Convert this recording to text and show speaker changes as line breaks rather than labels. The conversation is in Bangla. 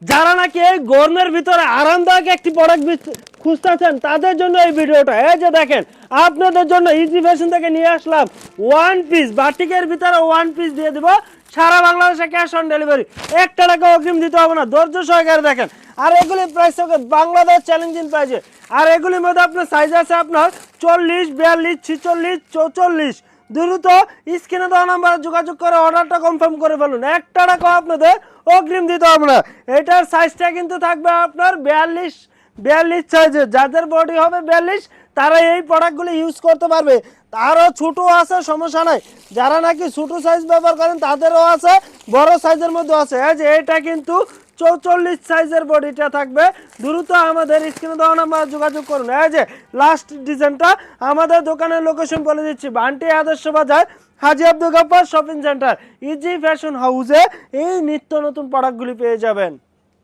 যারা নাকি এই গরমের ভিতরে আরামদায়ক একটি প্রোডাক্ট খুঁজতেছেন তাদের জন্য এই ভিডিওটা। এই যে দেখেন, আপনাদের জন্য ইজি ফ্যাশন থেকে নিয়ে আসলাম ওয়ান পিস বাটিকের ভিতরে ওয়ান পিস দিয়ে দিব, সারা বাংলাদেশে ক্যাশ অন ডেলিভারি, 1 টাকা অগ্রিম দিতে হবে না, ধৈর্য সহকারে দেখেন। আর এগুলি প্রাইস হবে বাংলাদেশ চ্যালেঞ্জিং প্রাইসে। আর এগুলির মধ্যে আপনার সাইজ আছে আপনার 40, 42, 46, 44। দ্রুত স্ক্রিনে দেওয়া নাম্বারে যোগাযোগ করে অর্ডারটা কনফার্ম করে ফেলুন, 1 টাকা আপনাদের অগ্রিম দিতে হবে না। এটার সাইজটা কিন্তু থাকবে আপনার 42 সাইজের। যাদের বডি হবে 42 তারা এই প্রোডাক্টগুলো ইউজ করতে পারবে। তারও ছোটো আছে, সমস্যা নাই। যারা নাকি ছোটো সাইজ ব্যবহার করেন তাদেরও আছে, বড় সাইজের মধ্যে আছে। এই যে এটা কিন্তু 44 সাইজের বডিটা থাকবে। দ্রুত আমাদের স্ক্রিনে দেওয়া নাম্বারে যোগাযোগ করুন। এই যে লাস্ট ডিজাইনটা, আমাদের দোকানের লোকেশন বলে দিচ্ছি, Bunty Adarsh Bazar, Haji Abdul Gaffar shopping centre, easy fashion হাউসে এই নিত্য নতুন প্রোডাক্টগুলি পেয়ে যাবেন।